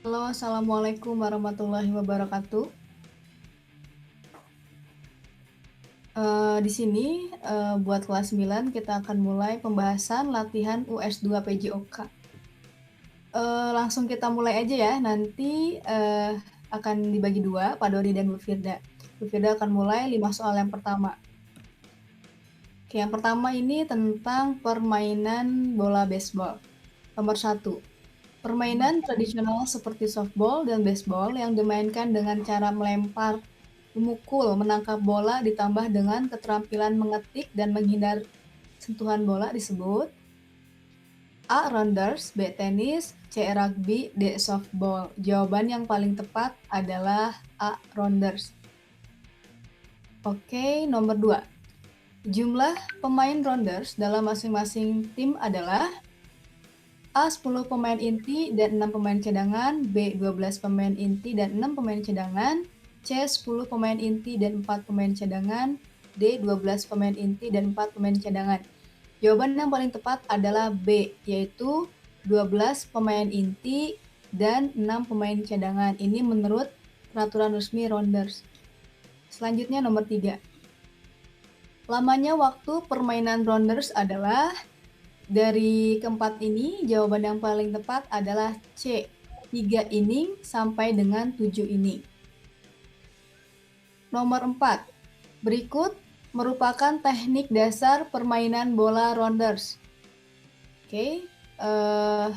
Halo, Assalamualaikum warahmatullahi wabarakatuh. Di sini buat kelas 9 kita akan mulai pembahasan latihan US2 PJOK. Langsung kita mulai aja ya, nanti akan dibagi dua, Pak Dodi dan Bu Firda. Bu Firda akan mulai 5 soal yang pertama. Oke, yang pertama ini tentang permainan bola baseball. Nomor 1. Permainan tradisional seperti softball dan baseball yang dimainkan dengan cara melempar, memukul, menangkap bola ditambah dengan keterampilan mengetik dan menghindar sentuhan bola disebut A. Rounders, B. Tenis, C. Rugby, D. Softball. Jawaban yang paling tepat adalah A. Rounders. Oke, nomor 2. Jumlah pemain rounders dalam masing-masing tim adalah A. 10 pemain inti dan 6 pemain cadangan, B. 12 pemain inti dan 6 pemain cadangan, C. 10 pemain inti dan 4 pemain cadangan, D. 12 pemain inti dan 4 pemain cadangan. Jawaban yang paling tepat adalah B, yaitu 12 pemain inti dan 6 pemain cadangan. Ini menurut peraturan resmi Rounders. Selanjutnya nomor 3. Lamanya waktu permainan Rounders adalah dari keempat ini, jawaban yang paling tepat adalah C, 3 inning sampai dengan 7 inning. Nomor 4. Berikut merupakan teknik dasar permainan bola rounders. Oke,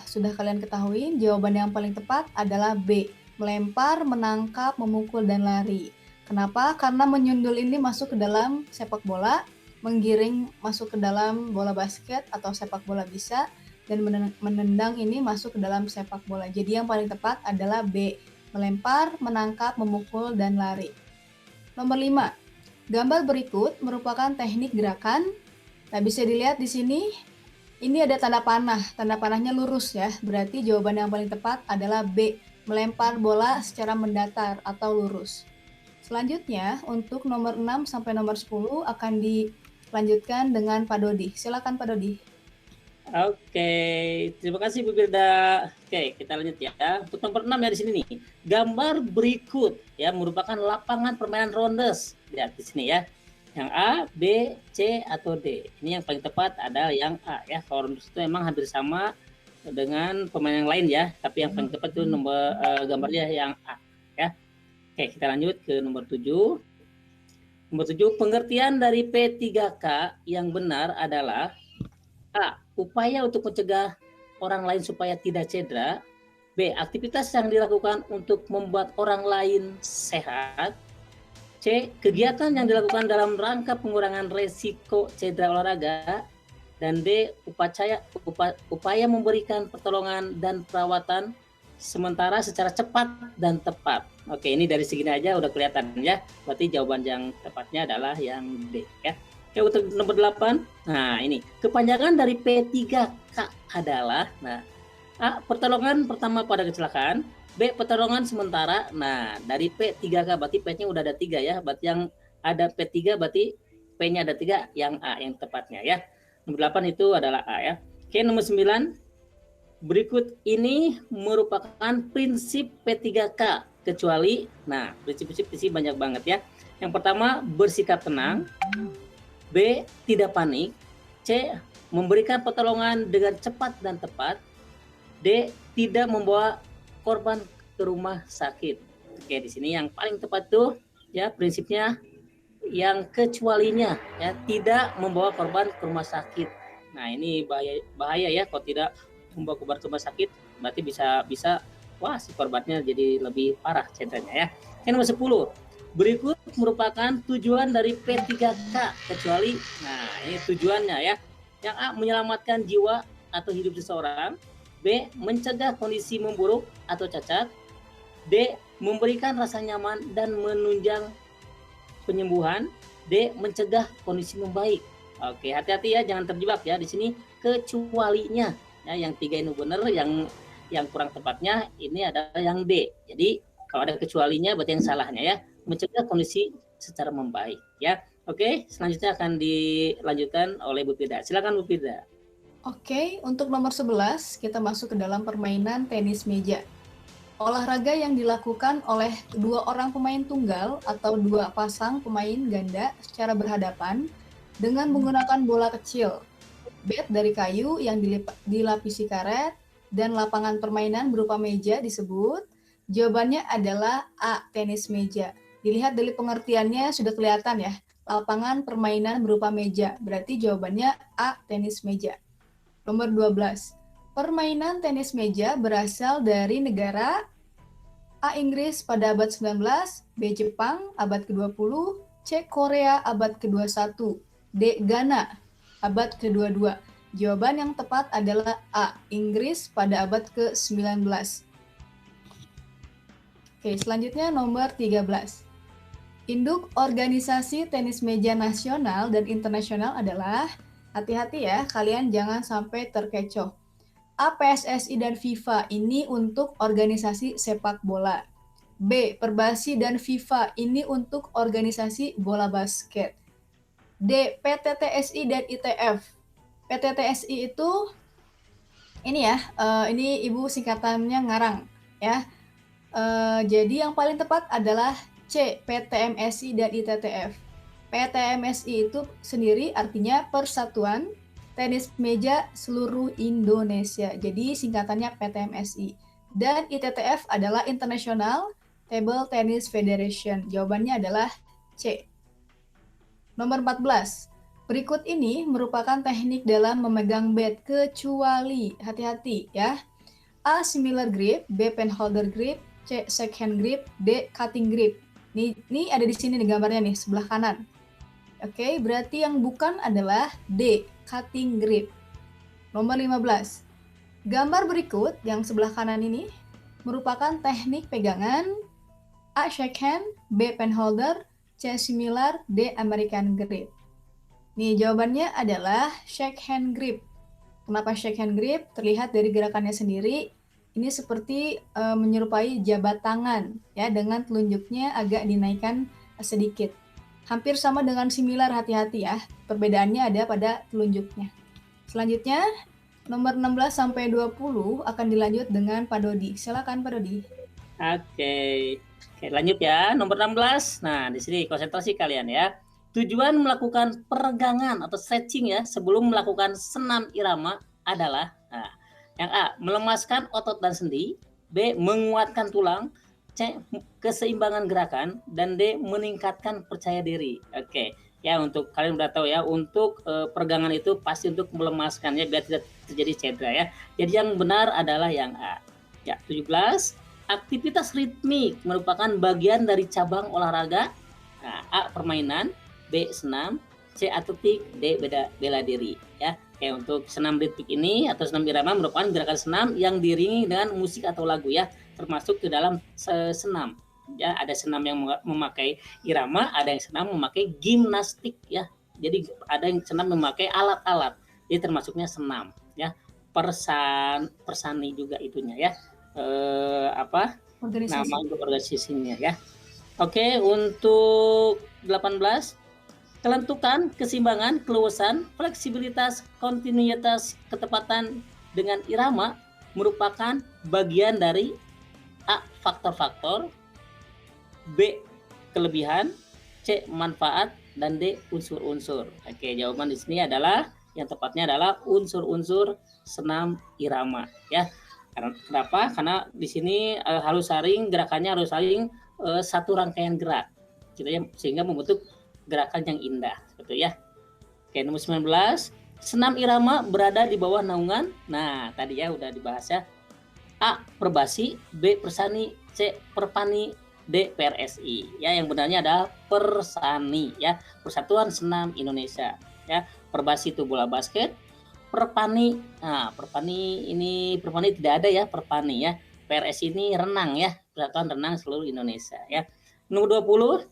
sudah kalian ketahui, jawaban yang paling tepat adalah B, melempar, menangkap, memukul, dan lari. Kenapa? Karena menyundul ini masuk ke dalam sepak bola, menggiring masuk ke dalam bola basket atau sepak bola bisa, dan menendang ini masuk ke dalam sepak bola. Jadi yang paling tepat adalah B, melempar, menangkap, memukul, dan lari. Nomor 5. Gambar berikut merupakan teknik gerakan. Nah, bisa dilihat di sini, ini ada tanda panah. Tanda panahnya lurus ya, berarti jawaban yang paling tepat adalah B, melempar bola secara mendatar atau lurus. Selanjutnya, untuk nomor 6 sampai nomor 10 akan dilanjutkan dengan Pak Dodi. Silakan Pak Dodi. Oke, terima kasih Bu Firda. Oke, kita lanjut ya. Untuk nomor 6 ya di sini nih. Gambar berikut ya merupakan lapangan permainan rondes. Lihat di sini ya. Yang A, B, C atau D. Ini yang paling tepat adalah yang A ya. Kalau rondes itu memang hampir sama dengan pemain yang lain ya, tapi yang paling tepat itu nomor gambarnya yang A ya. Oke, kita lanjut ke nomor 7. Nomor 7, pengertian dari P3K yang benar adalah A. Upaya untuk mencegah orang lain supaya tidak cedera. B. Aktivitas yang dilakukan untuk membuat orang lain sehat. C. Kegiatan yang dilakukan dalam rangka pengurangan resiko cedera olahraga. Dan D. Upaya memberikan pertolongan dan perawatan sementara secara cepat dan tepat. Oke, ini dari segini aja udah kelihatan ya. Berarti jawaban yang tepatnya adalah yang D ya. Oke, untuk nomor 8. Nah, ini kepanjangan dari P3K adalah A. Pertolongan pertama pada kecelakaan. B. Pertolongan sementara. Nah, dari P3K berarti P-nya udah ada 3 ya. Berarti yang ada P3 berarti P-nya ada 3, yang A yang tepatnya ya. Nomor 8 itu adalah A ya. Oke, nomor 9. Berikut ini merupakan prinsip P3K kecuali, prinsip-prinsip di sini banyak banget ya. Yang pertama, bersikap tenang. B. Tidak panik. C. Memberikan pertolongan dengan cepat dan tepat. D. Tidak membawa korban ke rumah sakit. Oke, di sini yang paling tepat tuh ya prinsipnya yang kecualinya ya, tidak membawa korban ke rumah sakit. Nah, ini bahaya ya kalau tidak membawa korban ke rumah sakit, berarti bisa wah si korbannya jadi lebih parah cederanya ya. Yang nomor 10. Berikut merupakan tujuan dari P3K kecuali, ini tujuannya ya. Yang A. Menyelamatkan jiwa atau hidup seseorang. B. Mencegah kondisi memburuk atau cacat. D. Memberikan rasa nyaman dan menunjang penyembuhan. D. Mencegah kondisi membaik. Oke, hati-hati ya, jangan terjebak ya di sini kecualinya. Ya, yang 3 ini benar, yang kurang tepatnya ini adalah yang D. Jadi kalau ada kecualinya berarti yang salahnya ya. Mencegah kondisi secara membaik ya. Oke, selanjutnya akan dilanjutkan oleh Bu Firda. Silakan Bu Firda. Oke, untuk nomor 11 kita masuk ke dalam permainan tenis meja. olahraga yang dilakukan oleh dua orang pemain tunggal atau dua pasang pemain ganda secara berhadapan dengan menggunakan bola kecil, bat dari kayu yang dilapisi karet, dan lapangan permainan berupa meja disebut. Jawabannya adalah A, tenis meja. Dilihat dari pengertiannya sudah kelihatan ya, lapangan permainan berupa meja. Berarti jawabannya A, tenis meja. Nomor 12. Permainan tenis meja berasal dari negara A. Inggris pada abad 19, B. Jepang abad ke-20, C. Korea abad ke-21, D. Ghana abad ke-22. Jawaban yang tepat adalah A. Inggris pada abad ke-19. Oke, selanjutnya nomor 13. Induk organisasi tenis meja nasional dan internasional adalah, hati-hati ya, kalian jangan sampai terkecoh. A. PSSI dan FIFA ini untuk organisasi sepak bola. B. Perbasi dan FIFA ini untuk organisasi bola basket. D. PTTSI dan ITF. PTTSI itu ini ya, ini Ibu singkatannya ngarang ya. Jadi yang paling tepat adalah C. PTMSI dan ITTF. PTMSI itu sendiri artinya Persatuan Tenis Meja Seluruh Indonesia. Jadi singkatannya PTMSI. Dan ITTF adalah International Table Tennis Federation. Jawabannya adalah C. Nomor 14. Berikut ini merupakan teknik dalam memegang bat kecuali, hati-hati ya. A. Similar grip, B. Penholder grip, C. Shake-hand grip, D. Cutting grip. Ini ada di sini nih gambarnya nih, sebelah kanan. Oke, berarti yang bukan adalah D. Cutting grip. Nomor 15. Gambar berikut yang sebelah kanan ini merupakan teknik pegangan A. Shake-hand, B. Penholder, C. Similar, D. American grip. Nih, jawabannya adalah shake hand grip. Kenapa shake hand grip? Terlihat dari gerakannya sendiri, ini seperti menyerupai jabat tangan, ya, dengan telunjuknya agak dinaikkan sedikit. Hampir sama dengan similar, hati-hati ya. Perbedaannya ada pada telunjuknya. Selanjutnya, nomor 16 sampai 20 akan dilanjut dengan Pak Dodi. Silakan Pak Dodi. Oke, lanjut ya. Nomor 16. Nah, di sini konsentrasi kalian ya. Tujuan melakukan peregangan atau stretching ya sebelum melakukan senam irama adalah yang A. Melemaskan otot dan sendi, B. Menguatkan tulang, C. Keseimbangan gerakan, dan D. Meningkatkan percaya diri. Oke, ya untuk kalian udah tahu ya, untuk peregangan itu pasti untuk melemaskannya biar tidak terjadi cedera ya. Jadi yang benar adalah yang A. Ya, 17. Aktivitas ritmik merupakan bagian dari cabang olahraga. A. Permainan, B. Senam, C. Atletik, D. Bela diri ya. Kayak untuk senam ritmik ini atau senam irama merupakan gerakan senam yang diiringi dengan musik atau lagu ya, termasuk ke dalam senam ya. Ada senam yang memakai irama, ada yang senam memakai gimnastik ya. Jadi ada yang senam memakai alat-alat, jadi termasuknya senam ya. Persani juga itunya ya. Nama untuk organisasinya ya. Oke, untuk 18, kelentukan, keseimbangan, keluasan, fleksibilitas, kontinuitas, ketepatan dengan irama merupakan bagian dari A. Faktor-faktor, B. Kelebihan, C. Manfaat, dan D. Unsur-unsur. Oke, jawaban di sini adalah yang tepatnya adalah unsur-unsur senam irama ya. Kenapa? Karena di sini gerakannya harus saling satu rangkaian gerak gitu ya, sehingga membentuk gerakan yang indah gitu ya. Oke, nomor 19, senam irama berada di bawah naungan. Nah, tadi ya udah dibahas ya. A. Perbasi, B. Persani, C. Perpani, D. PRSI. Ya, yang benarnya adalah Persani ya, Persatuan Senam Indonesia ya. Perbasi itu bola basket, Perpani. Nah, Perpani tidak ada ya, Perpani ya. PRSI ini renang ya, Persatuan Renang Seluruh Indonesia ya. Nomor 20,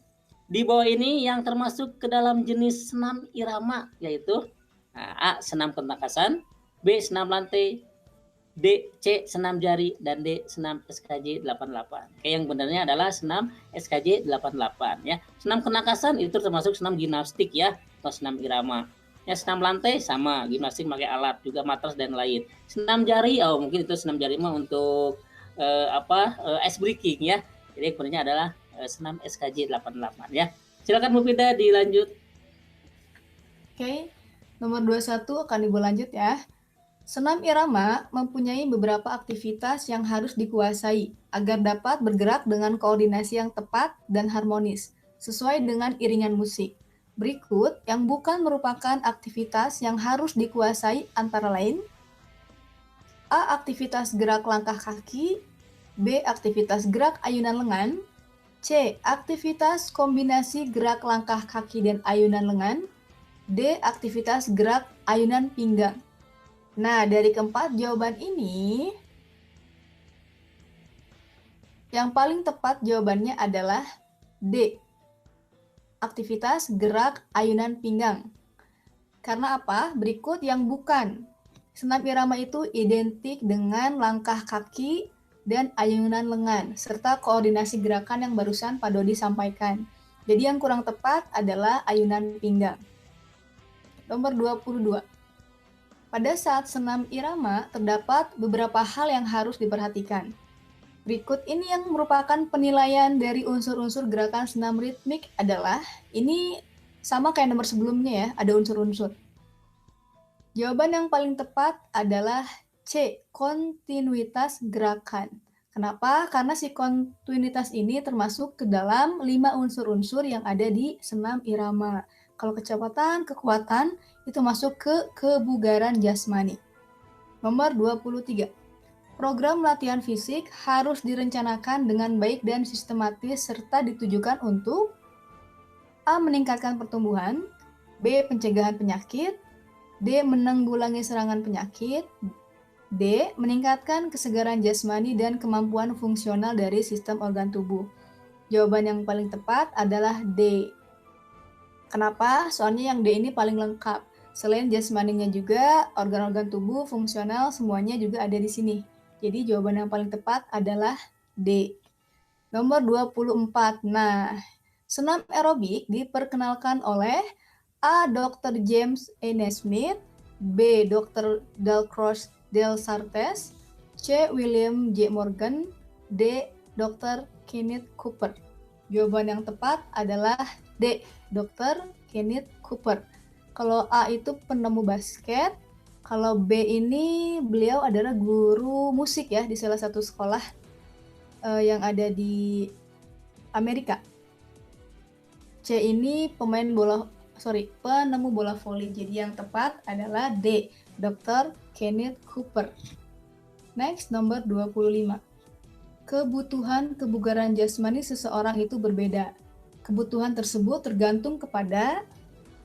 di bawah ini yang termasuk ke dalam jenis senam irama yaitu A. Senam ketangkasan, B. Senam lantai, D. C. Senam jari, dan D. Senam SKJ 88. Yang benarnya adalah senam SKJ 88 ya. Senam ketangkasan itu termasuk senam gimnastik ya, atau senam irama. Ya, senam lantai sama, gimnastik pakai alat juga, matras dan lain. Senam jari, mungkin itu senam jari mah untuk ice breaking ya. Jadi kemudiannya adalah senam SKJ 88 ya. Silakan Bu Firda dilanjut. Oke, nomor 21 akan Ibu lanjut ya. Senam irama mempunyai beberapa aktivitas yang harus dikuasai agar dapat bergerak dengan koordinasi yang tepat dan harmonis, sesuai dengan iringan musik. Berikut yang bukan merupakan aktivitas yang harus dikuasai antara lain: A. Aktivitas gerak langkah kaki, B. Aktivitas gerak ayunan lengan, C. Aktivitas kombinasi gerak langkah kaki dan ayunan lengan, D. Aktivitas gerak ayunan pinggang. Nah, dari keempat jawaban ini, yang paling tepat jawabannya adalah D. Aktivitas gerak ayunan pinggang. Karena apa? Berikut yang bukan. Senam irama itu identik dengan langkah kaki dan ayunan lengan, serta koordinasi gerakan yang barusan Pak Dodi sampaikan. Jadi yang kurang tepat adalah ayunan pinggang. Nomor 22. Pada saat senam irama, terdapat beberapa hal yang harus diperhatikan. Berikut ini yang merupakan penilaian dari unsur-unsur gerakan senam ritmik adalah, ini sama kayak nomor sebelumnya ya, ada unsur-unsur. Jawaban yang paling tepat adalah C, kontinuitas gerakan. Kenapa? Karena si kontinuitas ini termasuk ke dalam 5 unsur-unsur yang ada di senam irama. Kalau kecepatan, kekuatan, itu masuk ke kebugaran jasmani. Nomor 23. Program latihan fisik harus direncanakan dengan baik dan sistematis serta ditujukan untuk A. Meningkatkan pertumbuhan, B. Pencegahan penyakit, D. Menanggulangi serangan penyakit, D. Meningkatkan kesegaran jasmani dan kemampuan fungsional dari sistem organ tubuh. Jawaban yang paling tepat adalah D. Kenapa? Soalnya yang D ini paling lengkap. Selain jasmaninya juga, organ-organ tubuh fungsional semuanya juga ada di sini. Jadi jawaban yang paling tepat adalah D. Nomor 24. Nah, senam aerobik diperkenalkan oleh A. Dr. James E. Naismith, B. Dr. Dalcroze Del Sartes, C. William J. Morgan, D. Dr. Kenneth Cooper. Jawaban yang tepat adalah D. Dr. Kenneth Cooper. Kalau A itu penemu basket, kalau B ini beliau adalah guru musik ya di salah satu sekolah yang ada di Amerika. C ini penemu bola voli. Jadi yang tepat adalah D, Dr. Kenneth Cooper. Next, nomor 25. Kebutuhan kebugaran jasmani seseorang itu berbeda. Kebutuhan tersebut tergantung kepada,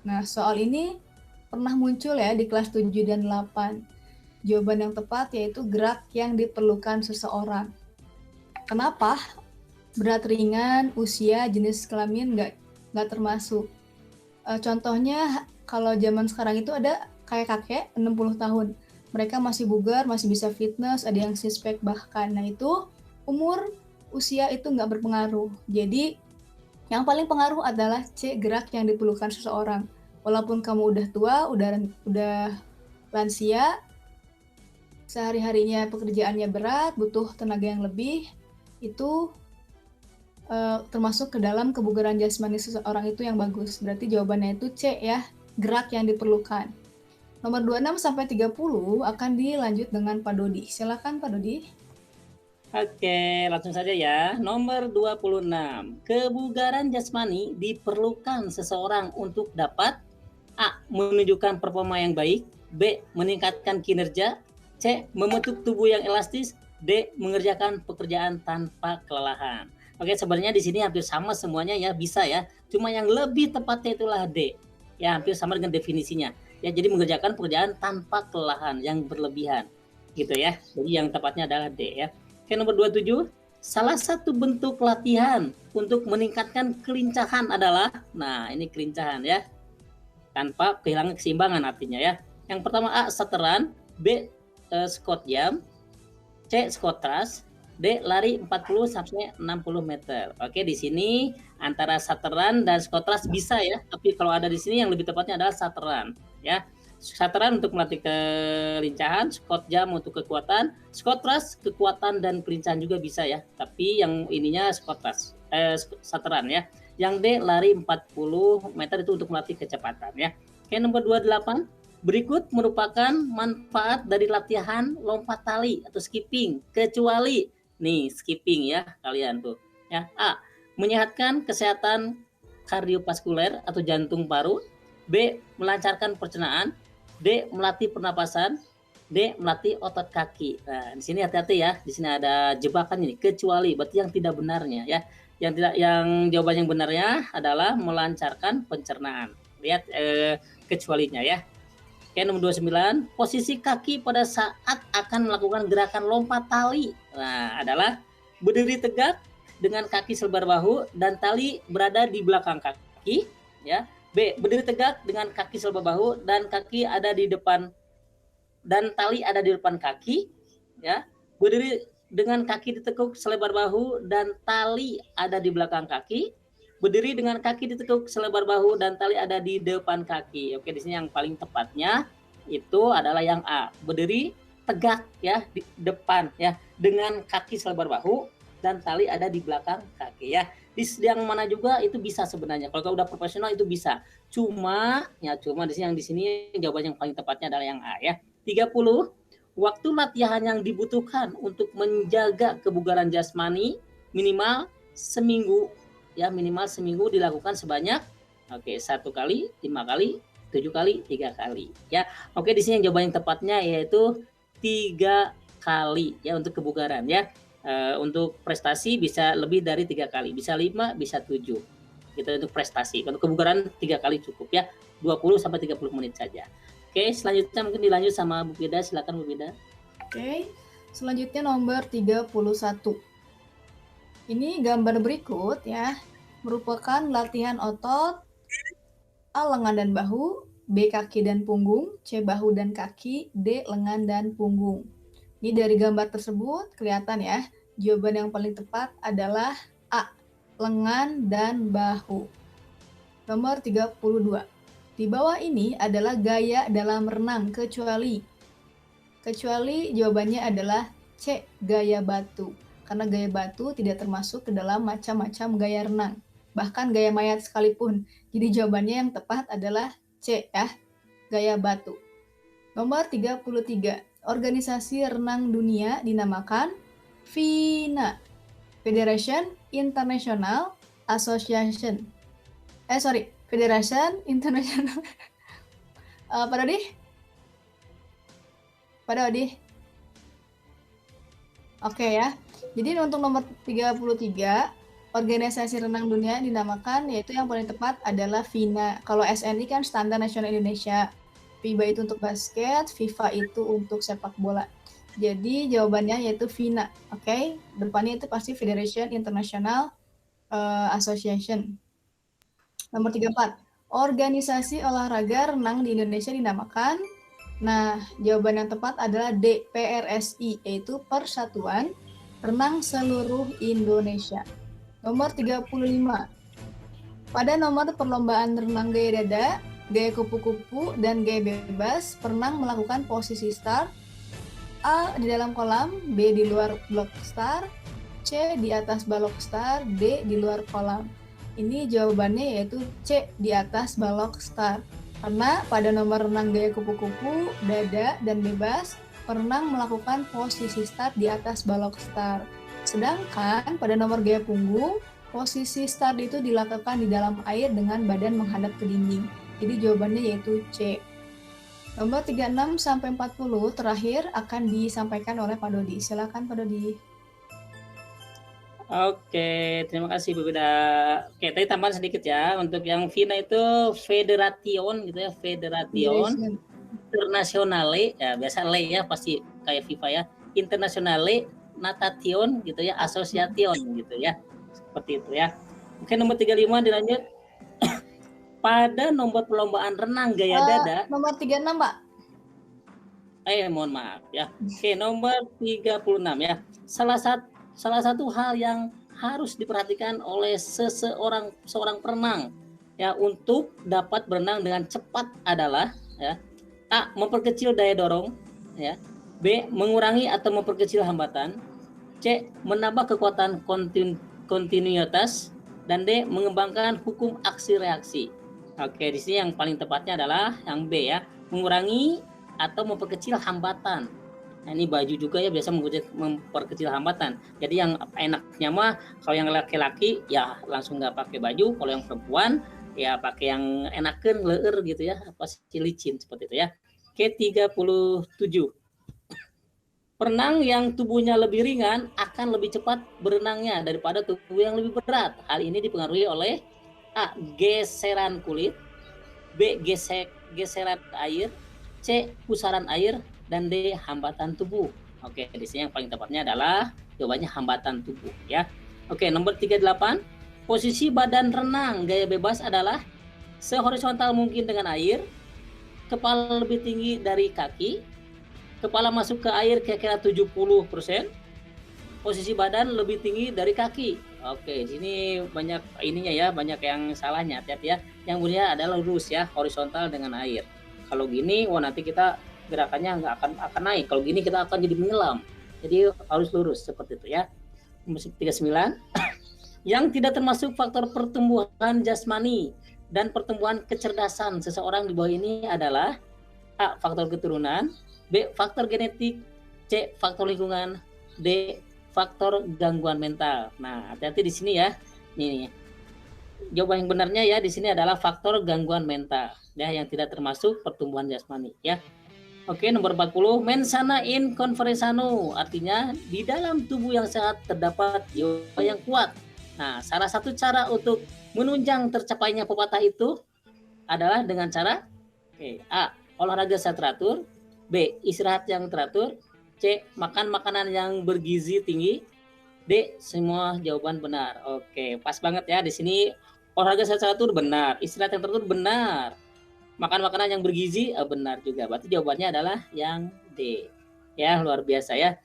nah soal ini pernah muncul ya di kelas 7 dan 8. Jawaban yang tepat yaitu gerak yang diperlukan seseorang. Kenapa? Berat ringan, usia, jenis kelamin nggak termasuk. Contohnya kalau zaman sekarang itu ada kayak kakek 60 tahun. Mereka masih bugar, masih bisa fitness, ada yang six-pack bahkan. Nah itu umur, usia itu nggak berpengaruh. Jadi yang paling pengaruh adalah C, gerak yang diperlukan seseorang. Walaupun kamu udah tua, udah lansia, sehari-harinya pekerjaannya berat, butuh tenaga yang lebih, itu termasuk ke dalam kebugaran jasmani seseorang itu yang bagus. Berarti jawabannya itu C ya, gerak yang diperlukan. Nomor 26 sampai 30 akan dilanjut dengan Pak Dodi. Silakan Pak Dodi. Oke, langsung saja ya. Nomor 26. Kebugaran jasmani diperlukan seseorang untuk dapat A. Menunjukkan performa yang baik, B. Meningkatkan kinerja, C. Membentuk tubuh yang elastis, D. Mengerjakan pekerjaan tanpa kelelahan. Oke, sebenarnya di sini hampir sama semuanya ya, bisa ya. Cuma yang lebih tepatnya itulah D. Ya, hampir sama dengan definisinya. Ya, jadi mengerjakan pekerjaan tanpa kelelahan yang berlebihan. Gitu ya. Jadi yang tepatnya adalah D ya. Oke, nomor 27. Salah satu bentuk latihan untuk meningkatkan kelincahan adalah, nah ini kelincahan ya. Tanpa kehilangan keseimbangan artinya ya. Yang pertama A. Sateran, B. Squat jam, C. Squat thrust, D. Lari 40 sampai 60 meter. Oke, di sini antara sateran dan squat thrust bisa ya, tapi kalau ada di sini yang lebih tepatnya adalah sateran ya. Shatteran untuk melatih kelincahan, Scott Jump untuk kekuatan, Scott Rush kekuatan dan kelincahan juga bisa ya. Tapi yang ininya Scott Rush, Shatteran ya. Yang D lari 40 meter itu untuk melatih kecepatan ya. Oke, nomor 28. Berikut merupakan manfaat dari latihan lompat tali atau skipping, kecuali nih skipping ya kalian tuh. Ya, A. Menyehatkan kesehatan kardiovaskuler atau jantung paru. B. Melancarkan pencernaan. D. Melatih pernapasan. D. Melatih otot kaki. Nah, di sini hati-hati ya. Di sini ada jebakan ini, kecuali berarti yang tidak benarnya ya. Yang jawaban yang benarnya adalah melancarkan pencernaan. Lihat kecualinya ya. Oke, nomor 29, posisi kaki pada saat akan melakukan gerakan lompat tali. Nah, adalah berdiri tegak dengan kaki selebar bahu dan tali berada di belakang kaki, ya. B, berdiri tegak dengan kaki selebar bahu dan kaki ada di depan dan tali ada di depan kaki, ya. Berdiri dengan kaki ditekuk selebar bahu dan tali ada di belakang kaki. Berdiri dengan kaki ditekuk selebar bahu dan tali ada di depan kaki. Oke, di sini yang paling tepatnya itu adalah yang A. Berdiri tegak ya di depan ya dengan kaki selebar bahu dan tali ada di belakang kaki ya. Di yang mana juga itu bisa sebenarnya. Kalau udah profesional itu bisa. Cuma di sini jawaban yang paling tepatnya adalah yang A ya. 30. Waktu latihan yang dibutuhkan untuk menjaga kebugaran jasmani minimal seminggu ya, minimal seminggu dilakukan sebanyak 1 kali, 5 kali, 7 kali, 3 kali ya. Oke, di sini yang jawaban yang tepatnya yaitu 3 kali ya untuk kebugaran ya. Untuk prestasi bisa lebih dari 3 kali, bisa 5, bisa 7. Gitu untuk prestasi. Untuk kebugaran 3 kali cukup ya. 20 sampai 30 menit saja. Oke, selanjutnya mungkin dilanjut sama Bu Firda, silakan Bu Firda. Oke, selanjutnya nomor 31. Ini gambar berikut ya, merupakan latihan otot A. Lengan dan bahu, B. Kaki dan punggung, C. Bahu dan kaki, D. Lengan dan punggung. Ini dari gambar tersebut kelihatan ya, jawaban yang paling tepat adalah A. Lengan dan bahu. Nomor 32. Di bawah ini adalah gaya dalam renang kecuali jawabannya adalah C. Gaya batu. Karena gaya batu tidak termasuk ke dalam macam-macam gaya renang, bahkan gaya mayat sekalipun. Jadi jawabannya yang tepat adalah C ya, gaya batu. Nomor 33, organisasi renang dunia dinamakan FINA, Federation International Association. Federation International. Pada Odi. Oke ya. Jadi untuk nomor 33, organisasi renang dunia dinamakan, yaitu yang paling tepat adalah FINA. Kalau SNI kan Standar Nasional Indonesia, FIBA itu untuk basket, FIFA itu untuk sepak bola. Jadi jawabannya yaitu FINA, oke? Depannya itu pasti Federation International Association. Nomor 34, organisasi olahraga renang di Indonesia dinamakan. Nah, jawaban yang tepat adalah D, PRSI, yaitu Persatuan Renang Seluruh Indonesia. Nomor 35. Pada nomor perlombaan renang gaya dada, gaya kupu-kupu, dan gaya bebas, perenang melakukan posisi start. A. Di dalam kolam, B. Di luar blok start, C. Di atas balok start, D. Di luar kolam. Ini jawabannya yaitu C. Di atas balok start. Karena pada nomor renang gaya kupu-kupu, dada, dan bebas, perenang melakukan posisi start di atas balok start. Sedangkan pada nomor gaya punggung, posisi start itu dilakukan di dalam air dengan badan menghadap ke dinding. Jadi jawabannya yaitu C. Nomor 36 sampai 40 terakhir akan disampaikan oleh Pak Dodi. Silakan Pak Dodi. Oke, terima kasih Bu Firda. Oke, tadi tambahan sedikit ya. Untuk yang FINA itu Federation gitu ya, Federation Internationale, ya biasa le ya pasti kayak FIFA ya. Internationale Natation gitu ya, Association gitu ya. Seperti itu ya. Oke, nomor 35 dilanjut. Pada nomor perlombaan renang gaya dada. Nomor 36, Pak. Mohon maaf ya. Oke, nomor 36 ya. Salah satu hal yang harus diperhatikan oleh seorang perenang ya untuk dapat berenang dengan cepat adalah ya A. Memperkecil daya dorong, ya. B. Mengurangi atau memperkecil hambatan. C. Menambah kekuatan kontinuitas. Dan D. Mengembangkan hukum aksi reaksi. Oke, di sini yang paling tepatnya adalah yang B ya, mengurangi atau memperkecil hambatan. Nah, ini baju juga ya biasa memperkecil hambatan. Jadi yang enaknya mah kalau yang laki-laki ya langsung nggak pakai baju, kalau yang perempuan ya pakai yang enakan leur gitu ya, apa sih licin seperti itu ya. Ke-37. Perenang yang tubuhnya lebih ringan akan lebih cepat berenangnya daripada tubuh yang lebih berat. Hal ini dipengaruhi oleh A. Geseran kulit, B. Geseran air, C. Pusaran air, dan D. Hambatan tubuh. Oke, di sini yang paling tepatnya adalah jawabannya hambatan tubuh ya. Oke, nomor 38. Posisi badan renang gaya bebas adalah sehorizontal mungkin dengan air, kepala lebih tinggi dari kaki, kepala masuk ke air kira-kira 70%, posisi badan lebih tinggi dari kaki. Oke, di sini banyak ininya ya, banyak yang salahnya, hati-hati ya. Yang benar adalah lurus ya, horizontal dengan air. Kalau gini, wah nanti kita gerakannya nggak akan naik. Kalau gini kita akan jadi menyelam. Jadi harus lurus seperti itu ya. Nomor 39. Yang tidak termasuk faktor pertumbuhan jasmani dan pertumbuhan kecerdasan seseorang di bawah ini adalah A. Faktor keturunan, B. Faktor genetik, C. Faktor lingkungan, D. Faktor gangguan mental. Nah, hati-hati di sini ya. Nih, jawaban yang benarnya ya di sini adalah faktor gangguan mental ya yang tidak termasuk pertumbuhan jasmani ya. Oke, nomor 40, mensana in conferre sano, artinya di dalam tubuh yang sehat terdapat jiwa yang kuat. Nah, salah satu cara untuk menunjang tercapainya pepatah itu adalah dengan cara A. Olahraga secara teratur, B. Istirahat yang teratur, C. Makan makanan yang bergizi tinggi, D. Semua jawaban benar. Oke, pas banget ya di sini. Olahraga secara teratur benar, istirahat yang teratur benar, makan makanan yang bergizi benar juga. Berarti jawabannya adalah yang D. Ya, luar biasa ya.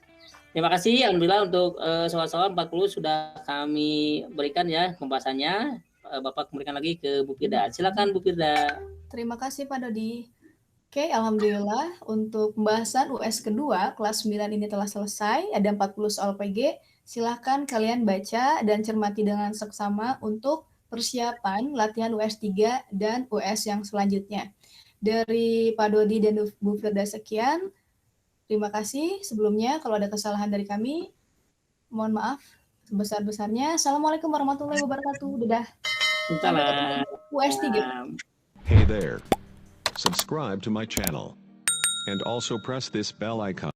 Terima kasih alhamdulillah untuk soal-soal 40 sudah kami berikan ya pembahasannya. Bapak kembalikan lagi ke Bu Firda. Silakan Bu Firda. Terima kasih Pak Dodi. Oke, alhamdulillah untuk pembahasan US kedua kelas 9 ini telah selesai. Ada 40 soal PG. Silahkan kalian baca dan cermati dengan seksama untuk persiapan latihan US 3 dan US yang selanjutnya. Dari Pak Dodi dan Bu Firda sekian. Terima kasih sebelumnya. Kalau ada kesalahan dari kami, mohon maaf sebesar-besarnya. Assalamualaikum warahmatullahi wabarakatuh. Dadah. Sampai ketemu US 3. Hey there. Subscribe to my channel. And also press this bell icon.